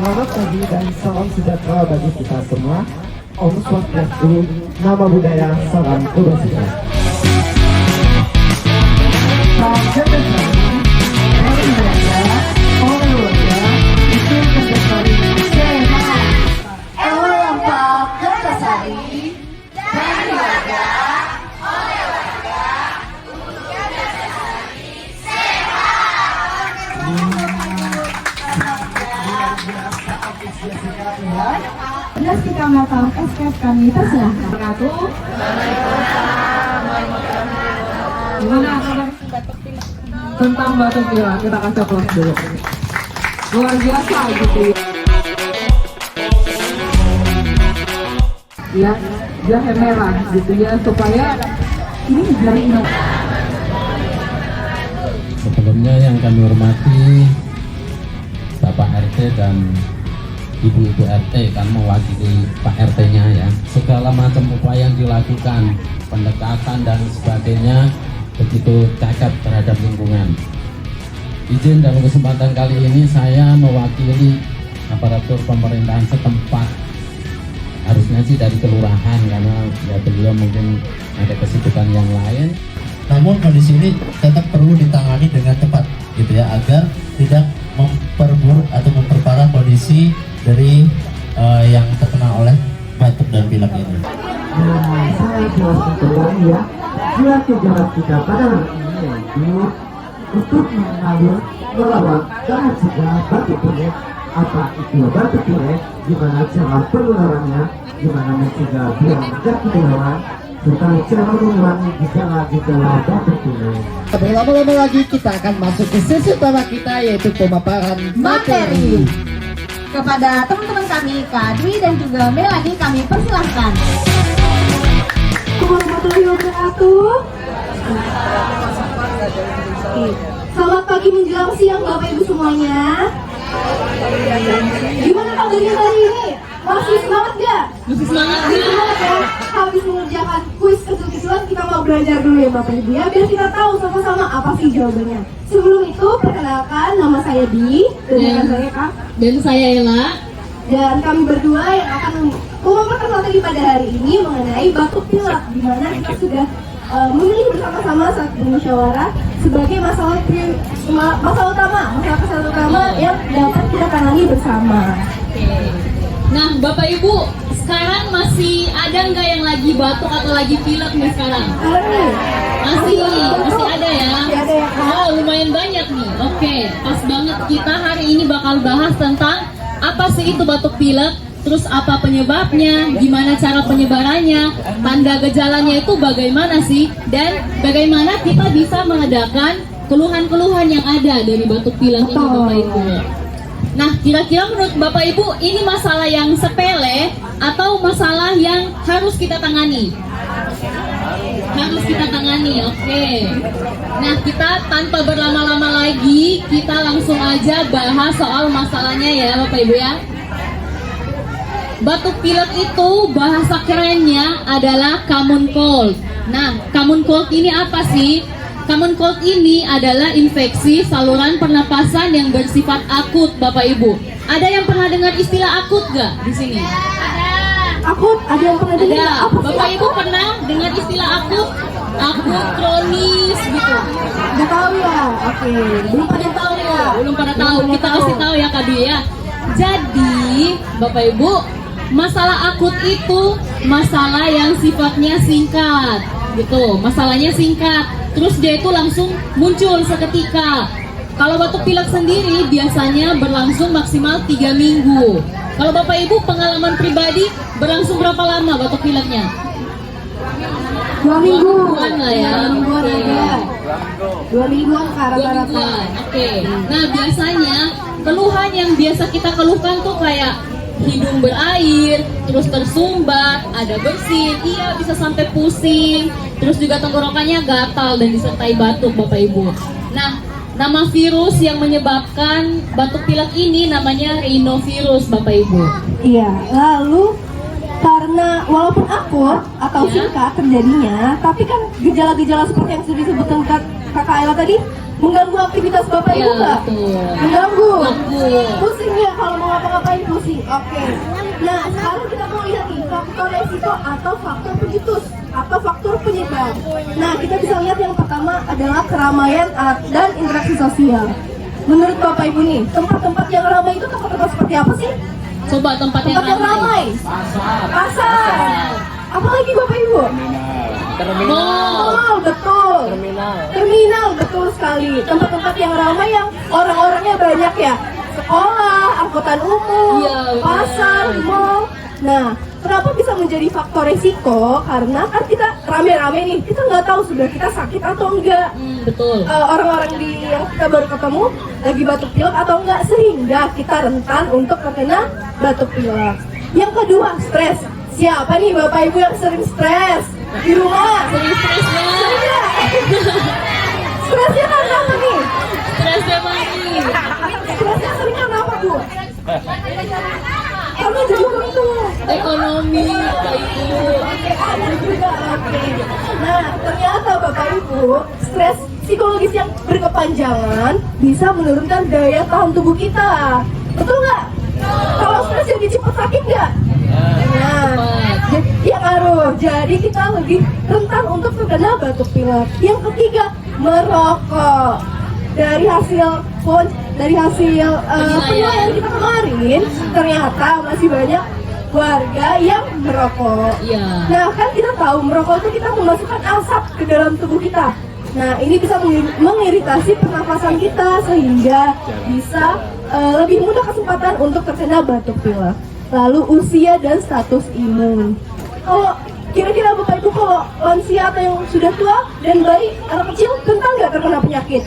Selamat pagi dan salam sejahtera bagi kita semua. Om Swastiastu, nama budaya salam kebajikan. Salam Jakarta, hari raya, oleh-oleh, itu Kertasari sehat. Lompat Kertasari dari warga, oleh warga, untuk Kertasari sehat. Jelas kita melakukan SKS kami persilahkan. Gimana kabar tentang batuk pilek? Kita kasih aplaus dulu. Luar biasa gitu ya. Ya, jahe merah gitu ya supaya ini dari Sebelumnya yang kami hormati Bapak RT dan Ibu-ibu RT kan mewakili Pak RT-nya ya. Segala macam upaya yang dilakukan, pendekatan dan sebagainya begitu cakep terhadap lingkungan. Izin dalam kesempatan kali ini saya mewakili aparatur pemerintahan setempat. Harusnya sih dari kelurahan karena ya beliau mungkin ada kesibukan yang lain. Namun kondisi ini tetap perlu ditangani dengan cepat gitu ya, agar tidak memperburuk atau memperparah kondisi dari yang terkena oleh batuk dan pilek ini. Nah, saya jelaskan kembali ya, jalan kita pada hari ini yaitu untuk mengalir, melawan, dan mencegah batuk pilek. Apa itu batuk pilek? Gimana cara penularannya? Gimana mencegah biar tidak penularan? Serta cara mengurangi gejala-gejala batuk pilek. Berlama-lama lagi kita akan masuk ke sesi utama kita, yaitu pemaparan materi. Kepada teman-teman kami, Kak Dwi dan juga Melani, kami persilahkan. Warahmatullahi wabarakatuh. Selamat pagi menjelang siang Bapak Ibu semuanya. Gimana kabarnya hari ini? Masih semangat gak? Masih semangat ya? Habis mengerjakan kuis kecil-kecilan, kita mau belajar dulu ya Bapak Ibu ya, biar kita tahu sama-sama apa sih jawabannya. Sebelum itu, perkenalkan, nama saya Di, dan saya Kak. Dan saya Ella. Dan kami berdua yang akan memaparkan materi pada hari ini mengenai batuk pilek, di mana kita sudah memilih bersama-sama saat bermusyawarah sebagai masalah kesehatan utama yang dapat kita tangani bersama. Nah, Bapak Ibu, sekarang masih ada nggak yang lagi batuk atau lagi pilek nih sekarang? Masih ada ya? Oh, lumayan banyak nih. Oke, pas banget kita hari ini bakal bahas tentang apa sih itu batuk pilek, terus apa penyebabnya, gimana cara penyebarannya, tanda gejalanya itu bagaimana sih, dan bagaimana kita bisa meredakan keluhan-keluhan yang ada dari batuk pilek ini, Bapak Ibu. Nah, kira-kira menurut Bapak Ibu ini masalah yang sepele atau masalah yang harus kita tangani? Harus kita tangani, oke. Nah, kita tanpa berlama-lama lagi, kita langsung aja bahas soal masalahnya ya Bapak Ibu ya. Batuk pilek itu bahasa kerennya adalah common cold. Nah, common cold ini apa sih? Common cold ini adalah infeksi saluran pernapasan yang bersifat akut, Bapak Ibu. Ada yang pernah dengar istilah akut gak di sini? Akut, ada yang pernah dengar? Ada. Bapak Ibu pernah dengar istilah akut? Akut, kronis gitu. Udah tahu ya? Oke, belum pada tahu ya? Belum pada tahu. Kita kasih tahu ya Kak Dwi ya. Jadi, Bapak Ibu, masalah akut itu masalah yang sifatnya singkat gitu. Masalahnya singkat. Terus dia itu langsung muncul seketika. Kalau batuk pilek sendiri biasanya berlangsung maksimal 3 minggu. Kalau Bapak Ibu pengalaman pribadi berlangsung berapa lama batuk pileknya? 2 minggu. 2 mingguan lah ya. 2 mingguan aja. 2 mingguan ke rata-rata. Oke. Nah, biasanya keluhan yang biasa kita keluhkan tuh kayak hidung berair, terus tersumbat, ada bersin, iya bisa sampai pusing, terus juga tenggorokannya gatal dan disertai batuk Bapak Ibu. Nah, nama virus yang menyebabkan batuk pilek ini namanya rhinovirus Bapak Ibu. Iya, lalu karena walaupun akut atau singkat terjadinya, tapi kan gejala-gejala seperti yang sudah disebutkan Kakak Ella tadi mengganggu aktivitas Bapak Ibu nggak? Betul. Mengganggu. Betul. Pusing pusing ya kalau mau ngapa-ngapain pusing. Oke. Nah, sekarang kita mau lihat nih faktor resiko atau faktor pencetus atau faktor penyebab. Nah, kita bisa lihat yang pertama adalah keramaian dan interaksi sosial. Menurut Bapak Ibu nih, tempat-tempat yang ramai itu tempat-tempat seperti apa sih? Coba tempat yang Tempat yang ramai. Pasar. Apalagi Bapak Ibu? Mall, betul. Terminal, betul sekali. Tempat-tempat yang ramai yang orang-orangnya banyak ya. Sekolah, angkutan umum, Iya, benar. pasar, mall. Nah, kenapa bisa menjadi faktor resiko? Karena kan kita rame-rame nih, kita nggak tahu sudah kita sakit atau enggak. Betul. Orang-orang yang kita baru ketemu lagi batuk pilek atau enggak, sehingga kita rentan untuk terkena batuk pilek. Yang kedua, stres. Siapa nih Bapak Ibu yang sering stres di rumah? Sering stres ya. Sering nggak? Stresnya karena apa nih? Stresnya mati. Stresnya sering karena apa Bu? Karena juga itu. Ekonomi, Bapak Ibu. Ada juga, oke. Nah, ternyata Bapak Ibu, stres psikologis yang berkepanjangan bisa menurunkan daya tahan tubuh kita. Betul nggak? Kalau stres jadi cepat sakit nggak? Nah, ya ngaruh. Jadi kita lebih rentan untuk terkena batuk pilek. Yang ketiga, merokok. Dari hasil penilaian kita kemarin, ternyata masih banyak warga yang merokok. Iya. Nah, kan kita tahu merokok itu kita memasukkan asap ke dalam tubuh kita. Nah, ini bisa mengiritasi pernafasan kita sehingga bisa lebih mudah kesempatan untuk terkena batuk pilek. Lalu usia dan status imun. Kalau kira-kira Bapak Ibu kalau lansia atau yang sudah tua dan bayi, anak kecil rentan nggak terkena penyakit?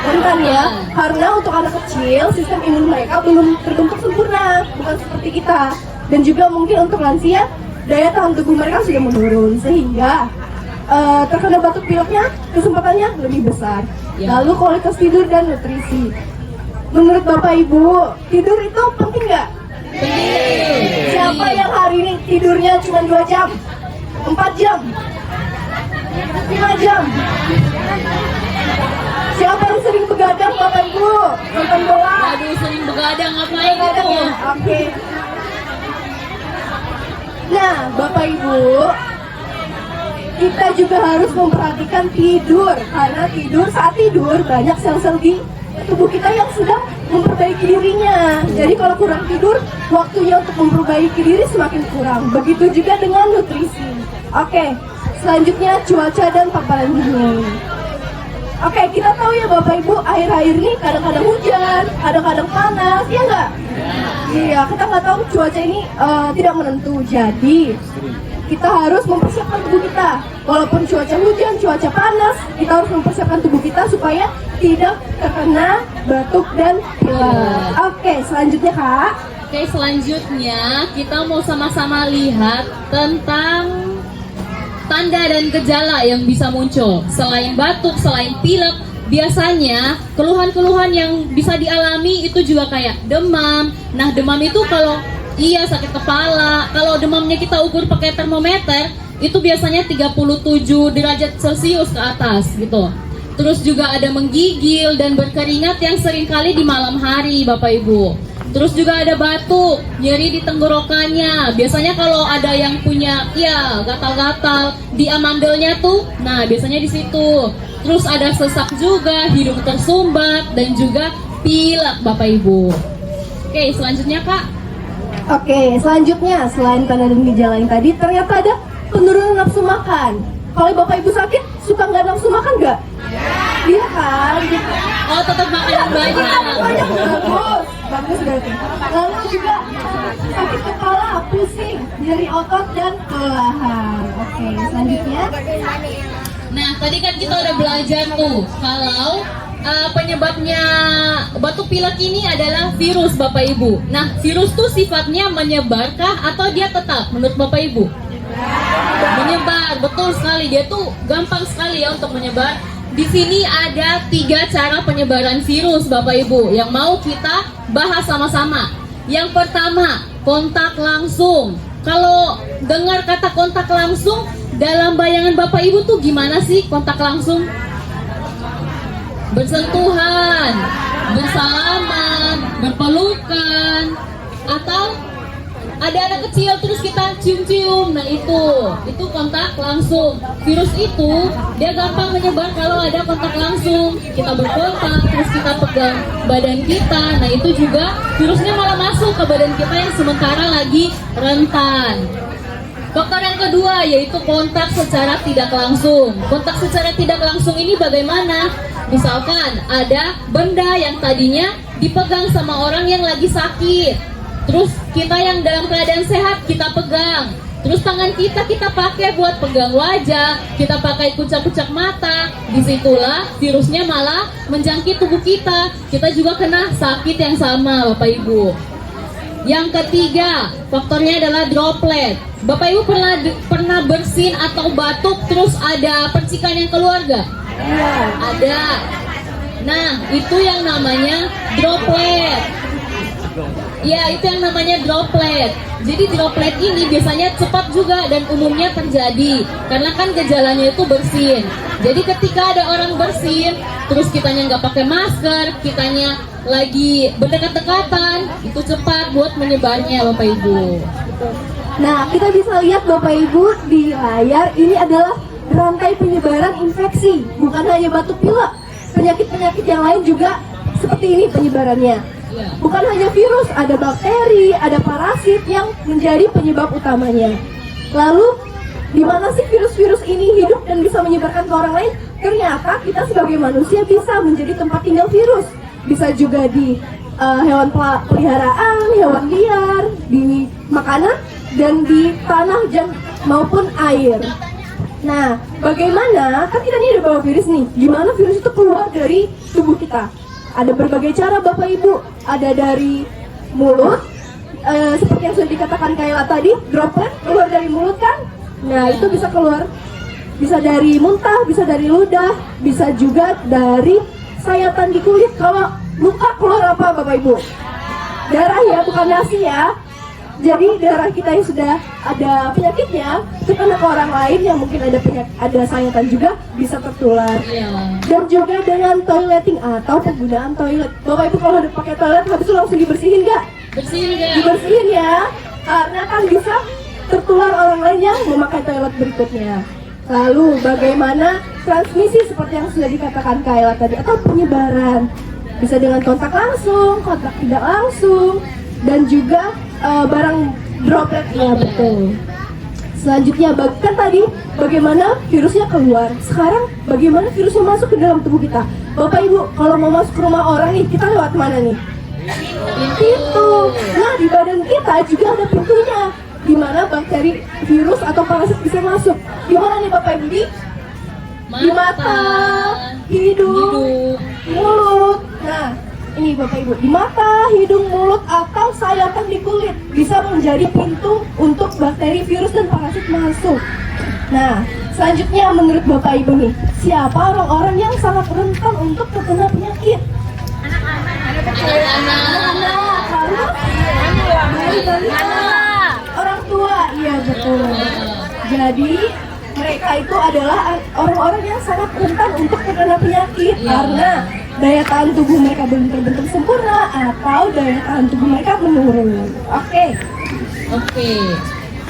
Rentan ya, karena untuk anak kecil sistem imun mereka belum terbentuk sempurna, bukan seperti kita. Dan juga mungkin untuk lansia, daya tahan tubuh mereka sudah menurun sehingga terkena batuk pileknya kesempatannya lebih besar. Ya. Lalu kualitas tidur dan nutrisi. Menurut Bapak Ibu, tidur itu penting nggak? Siapa yang hari ini tidurnya cuma 2 jam? 4 jam? 5 jam? Siapa yang sering begadang Bapak Ibu? Nonton bola? Aduh, sering begadang ngapain Begadang itu? ya? Oke. Nah, Bapak Ibu, kita juga harus memperhatikan tidur. Karena saat tidur banyak sel-sel di tubuh kita yang sedang memperbaiki dirinya. Jadi kalau kurang tidur, waktunya untuk memperbaiki diri semakin kurang. Begitu juga dengan nutrisi. Oke, selanjutnya cuaca dan paparan dingin. Oke, kita tahu ya Bapak Ibu, akhir-akhir ini kadang-kadang hujan, kadang-kadang panas, ya nggak? Iya, kita nggak tahu cuaca ini tidak menentu. Jadi kita harus mempersiapkan tubuh kita. Walaupun cuaca hujan, cuaca panas, kita harus mempersiapkan tubuh kita supaya tidak terkena batuk dan pilek. Oke, selanjutnya Kak. Oke, selanjutnya kita mau sama-sama lihat tentang tanda dan gejala yang bisa muncul. Selain batuk, selain pilek, biasanya keluhan-keluhan yang bisa dialami itu juga kayak demam. Nah, demam itu kalau sakit kepala, kalau demamnya kita ukur pakai termometer, itu biasanya 37 derajat Celcius ke atas gitu. Terus juga ada menggigil dan berkeringat yang seringkali di malam hari Bapak Ibu. Terus juga ada batuk, nyeri di tenggorokannya. Biasanya kalau ada yang punya gatal-gatal di amandelnya tuh, nah biasanya di situ. Terus ada sesak juga, hidung tersumbat dan juga pilek Bapak Ibu. Oke, selanjutnya Kak. Oke, selanjutnya selain tanda dan gejala yang tadi, ternyata ada penurunan nafsu makan. Kalau Bapak Ibu sakit, suka nggak nafsu makan nggak? Iya kan? Oh, tetap makan yang banyak. Banyak, bagus berarti. Lalu juga sakit kepala, pusing, nyeri otot dan kelelahan. Oke, selanjutnya. Nah, tadi kan kita udah belajar tuh kalau penyebabnya batuk pilek ini adalah virus Bapak Ibu. Nah, virus tuh sifatnya menyebarkah atau dia tetap menurut Bapak Ibu? Menyebar, betul sekali. Dia tuh gampang sekali ya untuk menyebar. Di sini ada 3 cara penyebaran virus Bapak Ibu yang mau kita bahas sama-sama. Yang pertama, kontak langsung. Kalau dengar kata kontak langsung, dalam bayangan Bapak Ibu tuh gimana sih kontak langsung? Bersentuhan, bersalaman, berpelukan, kecil terus kita cium-cium. Nah itu kontak langsung. Virus itu dia gampang menyebar kalau ada kontak langsung. Kita berkontak terus kita pegang badan kita. Nah itu juga virusnya malah masuk ke badan kita yang sementara lagi rentan. Faktor yang kedua yaitu kontak secara tidak langsung. Kontak secara tidak langsung ini bagaimana? Misalkan ada benda yang tadinya dipegang sama orang yang lagi sakit, terus kita yang dalam keadaan sehat kita pegang, terus tangan kita pakai buat pegang wajah, kita pakai kucak-kucak mata, disitulah virusnya malah menjangkit tubuh kita. Kita juga kena sakit yang sama, Bapak Ibu. Yang ketiga, faktornya adalah droplet. Bapak Ibu pernah bersin atau batuk terus ada percikan yang keluar gak? Ada. Nah, itu yang namanya droplet. Ya, itu yang namanya droplet. Jadi droplet ini biasanya cepat juga dan umumnya terjadi karena kan gejalanya itu bersin. Jadi ketika ada orang bersin, terus kitanya nggak pakai masker, kitanya lagi berdekat-dekatan, itu cepat buat menyebarnya, Bapak Ibu. Nah, kita bisa lihat Bapak Ibu di layar, ini adalah rantai penyebaran infeksi, bukan hanya batuk pilek. Penyakit-penyakit yang lain juga seperti ini penyebarannya. Bukan hanya virus, ada bakteri, ada parasit yang menjadi penyebab utamanya. Lalu, di mana sih virus-virus ini hidup dan bisa menyebarkan ke orang lain? Ternyata kita sebagai manusia bisa menjadi tempat tinggal virus. Bisa juga di hewan peliharaan, hewan liar, di makanan, dan di tanah maupun air. Nah, bagaimana? Kan kita ini ada bawa virus nih. Gimana virus itu keluar dari tubuh kita? Ada berbagai cara, Bapak Ibu. Ada dari mulut, seperti yang sudah dikatakan Kayla tadi, droplet keluar dari mulut kan? Nah, itu bisa keluar. Bisa dari muntah, bisa dari ludah, bisa juga dari sayatan di kulit. Kalau luka keluar apa, Bapak Ibu? Darah ya, bukan nasi ya. Jadi darah kita yang sudah ada penyakitnya itu kena ke orang lain yang mungkin ada sayatan juga bisa tertular. Dan juga dengan toileting atau penggunaan toilet. Bapak Ibu kalau udah pakai toilet habis itu langsung dibersihin nggak? Bersihin nggak? Dibersihin ya, karena kan bisa tertular orang lain yang memakai toilet berikutnya. Lalu bagaimana transmisi seperti yang sudah dikatakan Kayla tadi atau penyebaran? Bisa dengan kontak langsung, kontak tidak langsung, dan juga barang droplet ya betul. Selanjutnya kan tadi bagaimana virusnya keluar. Sekarang bagaimana virusnya masuk ke dalam tubuh kita. Bapak Ibu kalau mau masuk ke rumah orang nih kita lewat mana nih? Pintu. Nah di badan kita juga ada pintunya. Di mana bakteri, virus atau parasit bisa masuk. Di mana nih Bapak Ibu? Di mata, hidung, mulut. Nah ini Bapak Ibu, di mata, hidung, mulut, atau sayatan di kulit bisa menjadi pintu untuk bakteri, virus, dan parasit masuk. Nah, selanjutnya menurut Bapak Ibu nih, siapa orang-orang yang sangat rentan untuk terkena penyakit? Anak-anak. Orang tua, iya betul. Jadi mereka itu adalah orang-orang yang sangat rentan untuk terkena penyakit karena daya tahan tubuh mereka belum terbentuk sempurna atau daya tahan tubuh mereka menurun. Oke.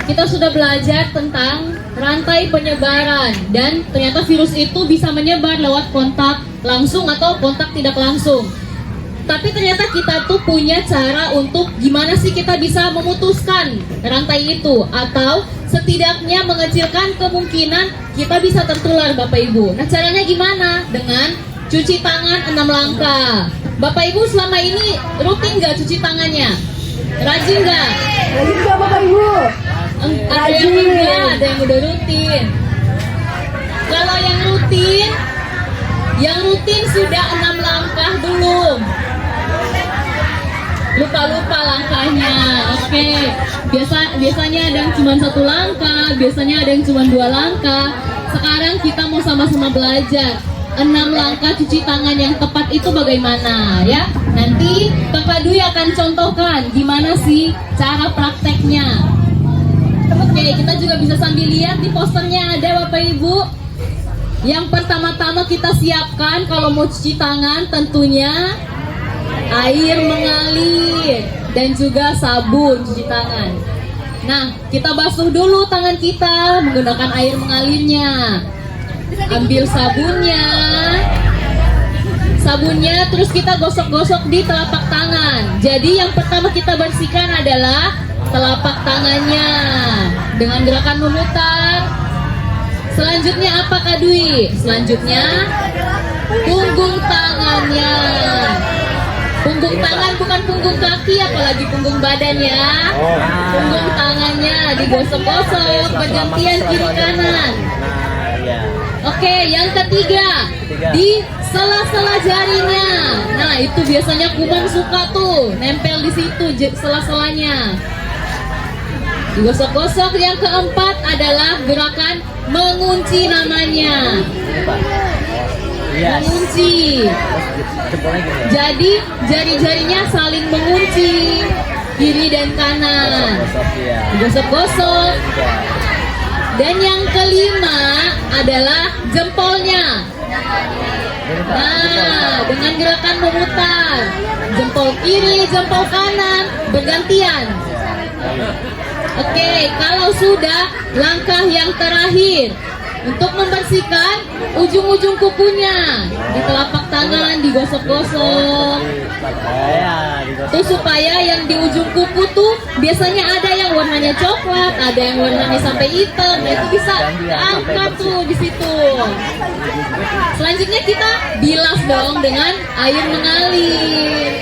Kita sudah belajar tentang rantai penyebaran dan ternyata virus itu bisa menyebar lewat kontak langsung atau kontak tidak langsung. Tapi ternyata kita tuh punya cara untuk gimana sih kita bisa memutuskan rantai itu atau setidaknya mengecilkan kemungkinan kita bisa tertular, Bapak Ibu. Nah, caranya gimana? Dengan cuci tangan 6 langkah. Bapak Ibu selama ini rutin nggak cuci tangannya? Rajin nggak? Rajin nggak Bapak Ibu? Ada yang enggak, ada yang udah rutin. Kalau yang rutin sudah 6 langkah belum? Lupa langkahnya. Oke. Biasanya ada yang cuma 1 langkah, biasanya ada yang cuma 2 langkah. Sekarang kita mau sama-sama belajar 6 langkah cuci tangan yang tepat itu bagaimana ya. Nanti Kakak Dwi akan contohkan gimana sih cara prakteknya. Oke, kita juga bisa sambil lihat di posternya ada Bapak Ibu. Yang pertama-tama kita siapkan kalau mau cuci tangan tentunya air mengalir dan juga sabun cuci tangan. Nah, kita basuh dulu tangan kita menggunakan air mengalirnya. Ambil sabunnya, terus kita gosok-gosok di telapak tangan. Jadi yang pertama kita bersihkan adalah telapak tangannya dengan gerakan memutar. Selanjutnya apa Kak Dwi? Selanjutnya punggung tangannya. Punggung tangan bukan punggung kaki, apalagi punggung badan ya. Punggung tangannya digosok-gosok bergantian kiri kanan. Oke, yang ketiga di sela-sela jarinya. Nah, itu biasanya kuman suka tuh nempel di situ sela-selanya. Digosok-gosok. Yang keempat adalah gerakan mengunci namanya. Mengunci. Jadi jari-jarinya saling mengunci kiri dan kanan. Digosok-gosok. Dan yang kelima adalah jempolnya. Nah, dengan gerakan memutar jempol kiri, jempol kanan bergantian. Oke, kalau sudah, langkah yang terakhir untuk membersihkan ujung-ujung kukunya di telapak tangan digosok-gosok. Tuh supaya yang di ujung kuku tuh biasanya ada yang warnanya coklat, ada yang warnanya sampai hitam. Nah, itu bisa angkat tuh di situ. Selanjutnya kita bilas dong dengan air mengalir.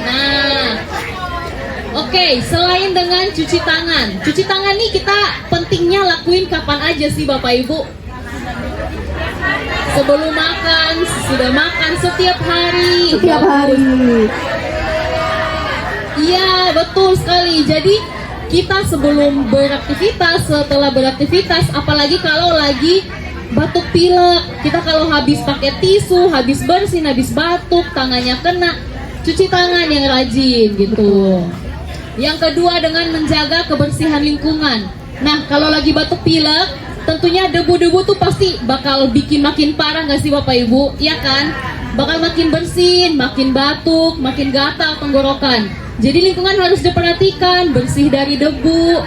Nah, oke, selain dengan cuci tangan nih kita pentingnya lakuin kapan aja sih Bapak Ibu? Sebelum makan, sudah makan, setiap hari. Setiap hari. Iya, betul sekali. Jadi kita sebelum beraktivitas, setelah beraktivitas, apalagi kalau lagi batuk pilek, kita kalau habis pakai tisu, habis bersin, habis batuk, tangannya kena, cuci tangan yang rajin gitu. Yang kedua dengan menjaga kebersihan lingkungan. Nah, kalau lagi batuk pilek, tentunya debu-debu tuh pasti bakal bikin makin parah nggak sih Bapak Ibu? Iya kan? Bakal makin bersin, makin batuk, makin gatal tenggorokan. Jadi lingkungan harus diperhatikan, bersih dari debu,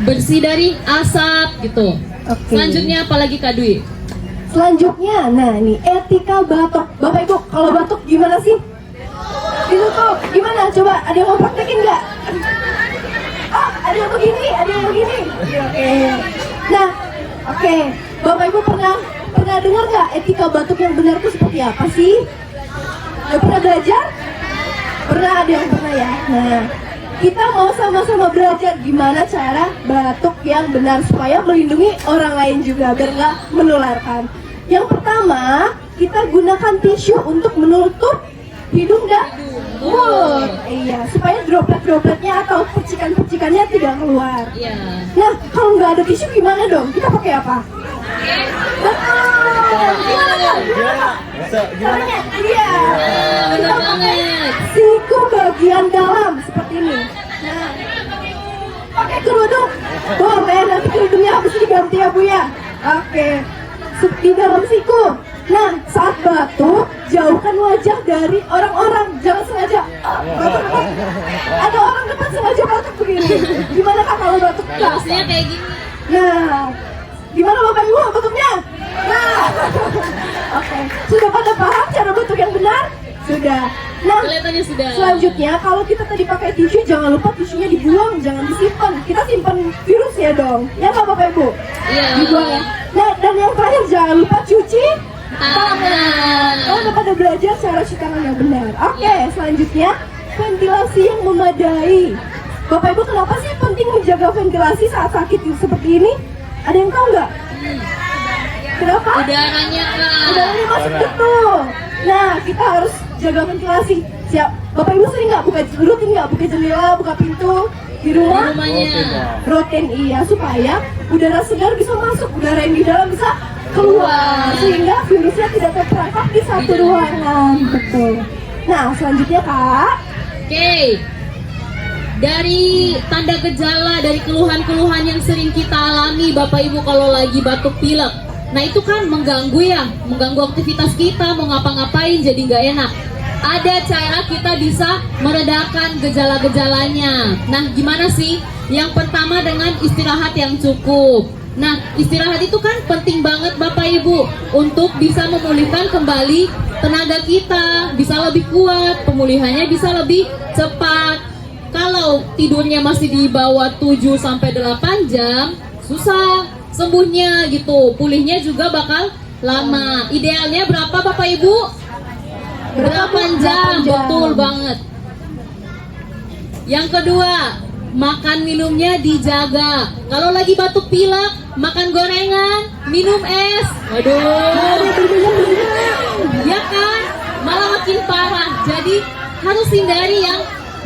bersih dari asap gitu. Oke. Selanjutnya apalagi Kak Dwi? Selanjutnya, nah ini etika batuk. Bapak Ibu, kalau batuk gimana sih? Ditutup, gimana? Coba, ada yang mau praktekin nggak? Oh, ada yang begini, ada yang begini. Oke. Nah, oke. Bapak Ibu pernah dengar nggak etika batuk yang benar itu seperti apa sih? Pernah belajar? Pernah, ada yang pernah ya? Nah, kita mau sama-sama belajar gimana cara batuk yang benar supaya melindungi orang lain juga biar nggak menularkan. Yang pertama, kita gunakan tisu untuk menutup hidung dan mulut. Iya, supaya droplet-dropletnya atau percikan-percikannya tidak keluar. Iya. Nah, kalau nggak ada tisu gimana dong? Kita pakai apa? Betul. Gimana dong? Caranya? Iya. Benar Kita pakai banget. siku bagian dalam seperti ini. Nah, pakai kerudung. Boleh, nanti kerudungnya habis diganti ya Bu ya. Oke. Di dalam siku. Nah, saat batuk, jauhkan wajah dari orang-orang. Jangan sengaja batuk. Ada orang depan sengaja batuk begini. Gimana Kak kalau batuk Kak? Harusnya kayak gini. Nah, gimana Bapak Ibu batuknya? Nah, oke. Sudah pada paham cara batuk yang benar? Sudah. Nah, Kelihatannya sudah. selanjutnya kalau kita tadi pakai tisu, jangan lupa tisunya dibuang, jangan disimpan. Kita simpan virus ya dong. Ya nggak Bapak Ibu? Iya. Dibuang ya. Nah, dan yang terakhir jangan lupa cuci Tangan. Oh, udah pada belajar cara cuci tangan yang benar. Oke, selanjutnya ventilasi yang memadai. Bapak Ibu, kenapa sih penting menjaga ventilasi saat sakit seperti ini? Ada yang tahu nggak? Kenapa? Udaranya Kak. Udaranya masuk betul. Nah, kita harus jaga ventilasi. Siap. Bapak Ibu sering nggak rutin nggak buka jendela, buka pintu di Di rumah? rumahnya. Rutin iya, supaya udara segar bisa masuk, udara yang di dalam bisa keluar, sehingga virusnya tidak terperangkap di satu ruangan. Betul. Nah, selanjutnya Kak. Oke. Dari tanda gejala, dari keluhan-keluhan yang sering kita alami Bapak Ibu kalau lagi batuk pilek. Nah itu kan mengganggu ya, mengganggu aktivitas kita, mau ngapa-ngapain jadi nggak enak. Ada cara kita bisa meredakan gejala-gejalanya. Nah gimana sih? Yang pertama dengan istirahat yang cukup. Nah, istirahat itu kan penting banget Bapak Ibu untuk bisa memulihkan kembali tenaga kita, bisa lebih kuat, pemulihannya bisa lebih cepat. Kalau tidurnya masih di bawah 7 sampai 8 jam, susah sembuhnya gitu. Pulihnya juga bakal lama. Idealnya berapa Bapak Ibu? 8 jam, betul banget. Yang kedua, makan minumnya dijaga. Kalau lagi batuk pilek, makan gorengan, minum es. Waduh. Ya kan? Malah makin parah. Jadi harus hindari yang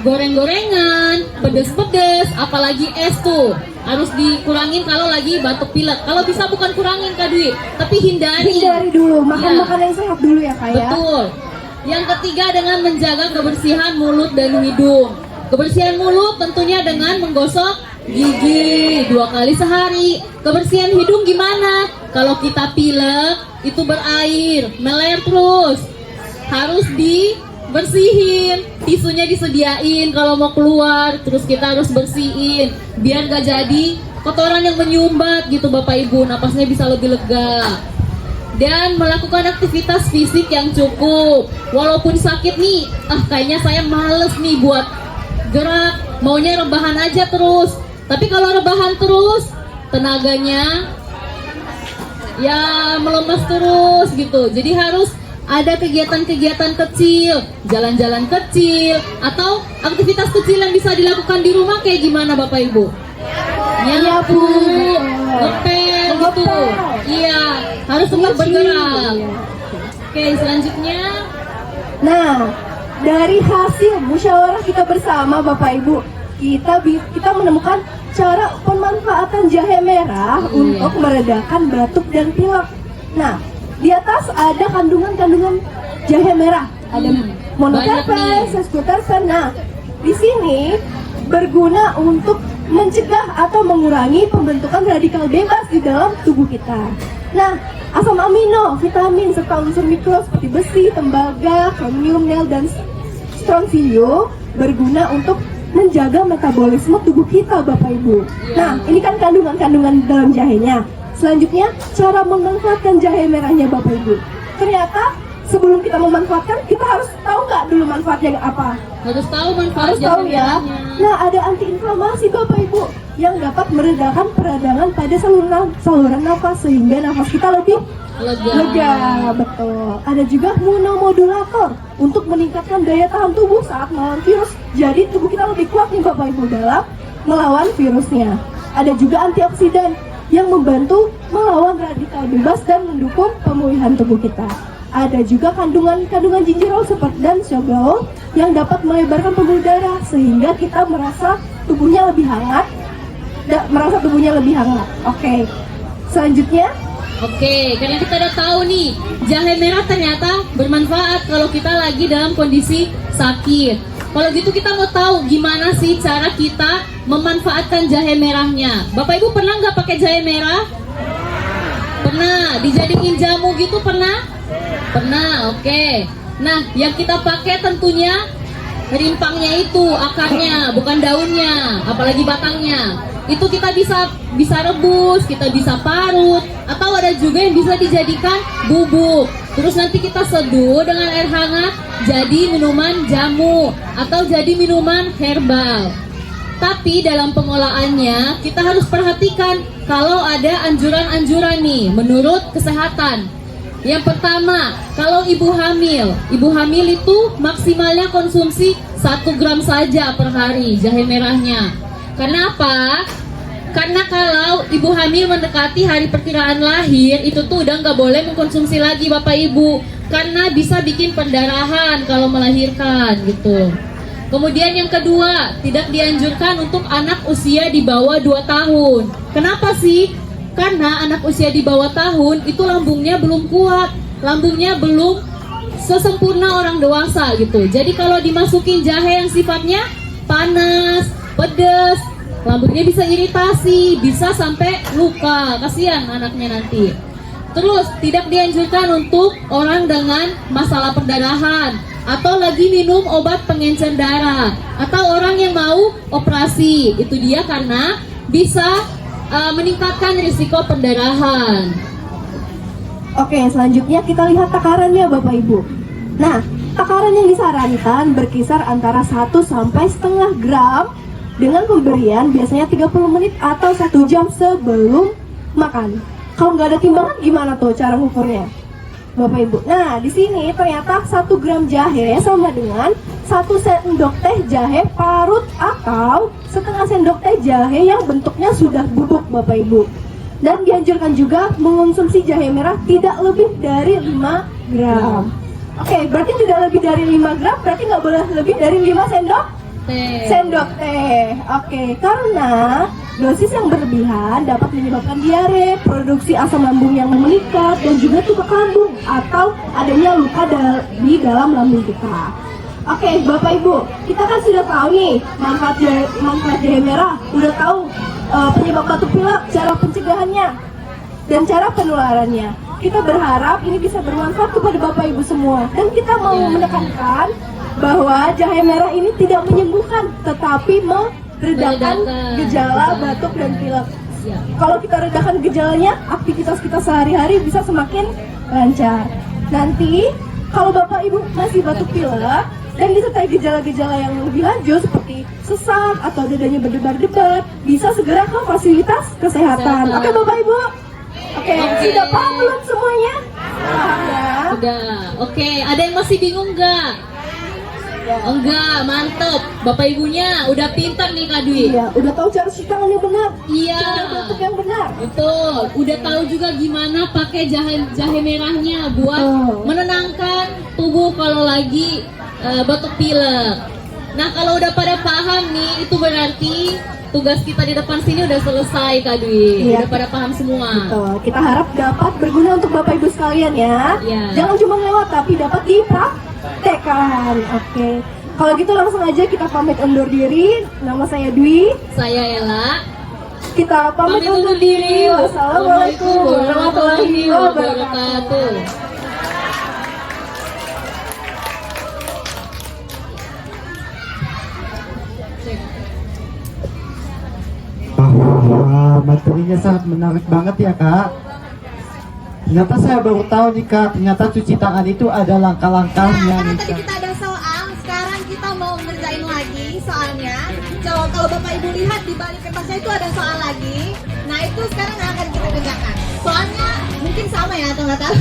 goreng-gorengan, pedes-pedes, apalagi es tuh. Harus dikurangin kalau lagi batuk pilek. Kalau bisa bukan kurangin Kak Dwi, tapi hindari. Hindari dulu, makan Ya. makanan yang sehat dulu ya Kak ya. Betul. Yang ketiga dengan menjaga kebersihan mulut dan hidung. Kebersihan mulut tentunya dengan menggosok gigi 2 kali sehari. Kebersihan hidung gimana? Kalau kita pilek itu berair, meler terus. Harus dibersihin, tisunya disediain kalau mau keluar, terus kita harus bersihin biar gak jadi kotoran yang menyumbat gitu Bapak Ibu, napasnya bisa lebih lega. Dan melakukan aktivitas fisik yang cukup. Walaupun sakit nih, kayaknya saya males nih buat gerak, maunya rebahan aja terus. Tapi kalau rebahan terus, tenaganya ya melemas terus gitu. Jadi harus ada kegiatan-kegiatan kecil, jalan-jalan kecil, atau aktivitas kecil yang bisa dilakukan di rumah kayak gimana Bapak Ibu? Nyapu, ngepel gitu. Iya, harus tetap bergerak. Oke, selanjutnya. Nah, dari hasil musyawarah kita bersama Bapak Ibu, kita menemukan cara pemanfaatan jahe merah untuk meredakan batuk dan pilek. Nah, di atas ada kandungan-kandungan jahe merah, ada monoterpen, sesquiterpen. Nah, di sini berguna untuk mencegah atau mengurangi pembentukan radikal bebas di dalam tubuh kita. Nah, asam amino, vitamin, serta unsur mikro seperti besi, tembaga, chromium, nil, dan strontium berguna untuk menjaga metabolisme tubuh kita Bapak Ibu. Nah, ini kan kandungan-kandungan dalam jahenya. Selanjutnya, cara memanfaatkan jahe merahnya Bapak Ibu. Ternyata sebelum kita memanfaatkan, kita harus tahu nggak dulu manfaatnya apa? Harus tahu manfaat Harus tahu ya. Nah, ada antiinflamasi Bapak Ibu yang dapat meredakan peradangan pada saluran nafas sehingga nafas kita lebih lega. Betul. Ada juga imunomodulator untuk meningkatkan daya tahan tubuh saat melawan virus. Jadi tubuh kita lebih kuat nih Bapak Ibu dalam melawan virusnya. Ada juga antioksidan yang membantu melawan radikal bebas dan mendukung pemulihan tubuh kita. Ada juga kandungan gingerol dan sorbitol yang dapat melebarkan pembuluh darah sehingga kita merasa tubuhnya lebih hangat. Oke. Selanjutnya, karena kita udah tahu nih, jahe merah ternyata bermanfaat kalau kita lagi dalam kondisi sakit. Kalau gitu kita mau tahu gimana sih cara kita memanfaatkan jahe merahnya. Bapak Ibu pernah nggak pakai jahe merah? Pernah. Dijadiin jamu gitu pernah? Pernah, oke. Nah, yang kita pakai tentunya rimpangnya itu, akarnya, bukan daunnya, apalagi batangnya. Itu kita bisa rebus, kita bisa parut, atau ada juga yang bisa dijadikan bubuk. Terus nanti kita seduh dengan air hangat, jadi minuman jamu atau jadi minuman herbal. Tapi dalam pengolahannya kita harus perhatikan kalau ada anjuran-anjuran nih menurut kesehatan. Yang pertama, kalau ibu hamil itu maksimalnya konsumsi 1 gram saja per hari jahe merahnya. Karena apa? Karena kalau ibu hamil mendekati hari perkiraan lahir, itu tuh udah nggak boleh mengkonsumsi lagi Bapak Ibu, karena bisa bikin pendarahan kalau melahirkan gitu. Kemudian yang kedua, tidak dianjurkan untuk anak usia di bawah 2 tahun. Kenapa sih? Karena anak usia di bawah tahun itu lambungnya belum kuat, lambungnya belum sesempurna orang dewasa gitu. Jadi kalau dimasukin jahe yang sifatnya panas, pedas, lambungnya bisa iritasi, bisa sampai luka. Kasihan anaknya nanti. Terus tidak dianjurkan untuk orang dengan masalah perdarahan atau lagi minum obat pengencer darah, atau orang yang mau operasi. Itu dia karena bisa meningkatkan risiko pendarahan. Oke, selanjutnya kita lihat takarannya Bapak Ibu. Nah, takaran yang disarankan berkisar antara 1 sampai setengah gram dengan pemberian biasanya 30 menit atau 1 jam sebelum makan. Kalau nggak ada timbangan gimana tuh cara ngukurnya, Bapak Ibu? Nah, di sini ternyata 1 gram jahe sama dengan 1 sendok teh jahe parut atau setengah sendok teh jahe yang bentuknya sudah bubuk, Bapak Ibu. Dan dianjurkan juga mengonsumsi jahe merah tidak lebih dari 5 gram. Oke, berarti tidak lebih dari 5 gram, berarti nggak boleh lebih dari 5 sendok teh. Oke, karena dosis yang berlebihan dapat menyebabkan diare, produksi asam lambung yang meningkat, dan juga tukak lambung atau adanya luka di dalam lambung kita. Oke, Bapak Ibu, kita kan sudah tahu nih manfaat jahe merah, udah tahu penyebab batuk pilek, cara pencegahannya, dan cara penularannya. Kita berharap ini bisa bermanfaat kepada Bapak Ibu semua, dan kita mau menekankan bahwa jahe merah ini tidak menyembuhkan, tetapi meredakan gejala batuk dan pilek. Kalau kita redakan gejalanya, aktivitas kita sehari-hari bisa semakin lancar. Nanti kalau Bapak Ibu masih batuk pilek dan disertai gejala-gejala yang lebih lanjut seperti sesak atau dadanya berdebar-debar, bisa segera ke fasilitas kesehatan. Oke Bapak Ibu? Oke, sudah paham belum semuanya? Paham ya? Udah. Oke, ada yang masih bingung nggak? Enggak, mantep. Bapak ibunya udah pintar nih Kak Dwi. Iya, udah tahu cara cuci tangan yang benar. Iya. Cara batuk yang benar. Betul. Udah tahu juga gimana pakai jahe merahnya buat menenangkan tubuh kalau lagi batuk pilek. Nah, kalau udah pada paham nih, itu berarti tugas kita di depan sini udah selesai Kak Dwi. Iya. Udah pada paham semua. Betul. Kita harap dapat berguna untuk Bapak Ibu sekalian ya. Iya. Jangan cuma lewat tapi dapat dipraktekkan. Oke. Kalau gitu langsung aja kita pamit undur diri. Nama saya Dwi. Saya Ella. Kita pamit undur diri. Wassalamualaikum warahmatullahi wabarakatuh. Wah, materinya sangat menarik banget ya Kak. Ternyata saya baru tahu nih Kak, ternyata cuci tangan itu ada langkah-langkahnya Karena nih tadi Kak. kita ada soal, sekarang kita mau ngerjain lagi soalnya. Coba kalau Bapak Ibu lihat di balik kertasnya itu ada soal lagi. Nah itu sekarang akan kita kerjakan. Soalnya mungkin sama ya atau nggak tahu.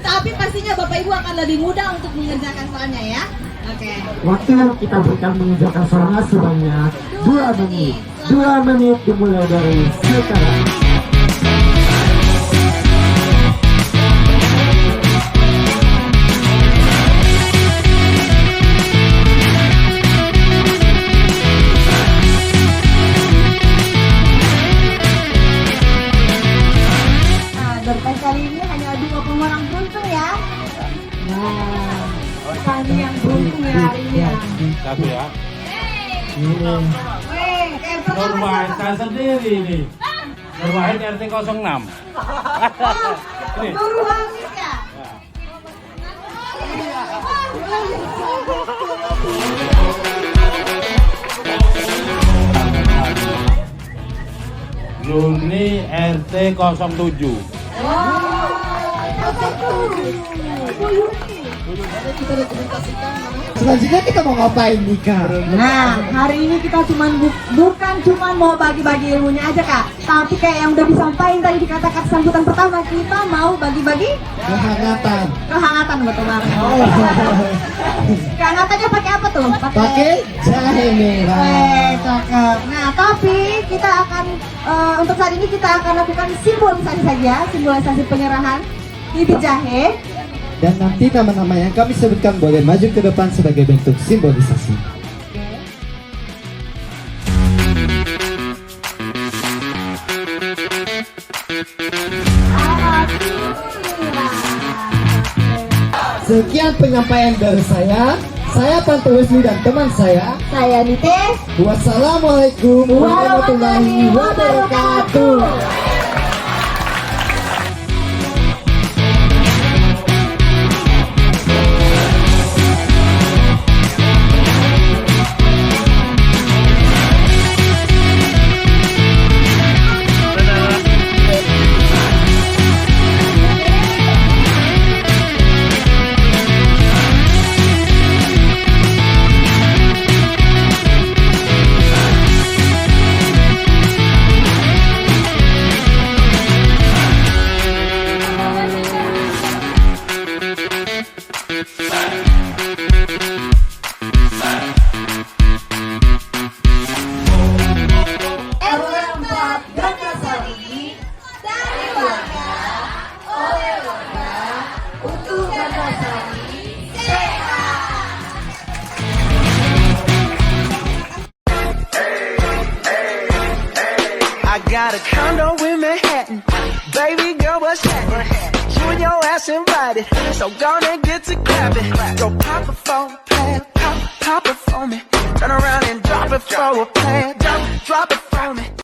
Tapi pastinya Bapak Ibu akan lebih mudah untuk mengerjakan soalnya ya. Oke. Waktu yang kita berikan mengerjakan soalnya sebanyak 2 menit. 2 menit dimulai dari sekarang. Nah, berkas kali ini hanya 20 orang beruntung ya. Nah, kami yang beruntung ya hari ini ya. Tapi ya, Pertama Nurwahid sendiri nih. Nurwahid RT 06. Ini. Nurwahid ya. Luni RT 07. Selanjutnya kita mau ngapain nih Kak? Nah, hari ini kita bukan cuma mau bagi-bagi ilmunya aja Kak, tapi kayak yang udah disampaikan tadi di kata-kata sambutan pertama, kita mau bagi-bagi Kehangatan. kehangatan betul banget. Kehangatannya pakai apa tuh? Pakai jahe merah. Cakep. Nah, tapi kita akan untuk saat ini kita akan lakukan simbolisasi saja, simbolisasi penyerahan bibit jahe. Dan nanti nama-nama yang kami sebutkan boleh maju ke depan sebagai bentuk simbolisasi. Sekian penyampaian dari saya. Saya Panto Wisnu dan teman saya. Saya Nite. Wassalamualaikum warahmatullahi wabarakatuh. got a condo in Manhattan. Baby girl, what's happening? You and your ass invited, so gonna get to clapping. Go pop it for a plan, pop it for me. Turn around and drop it for a plan, drop it for me.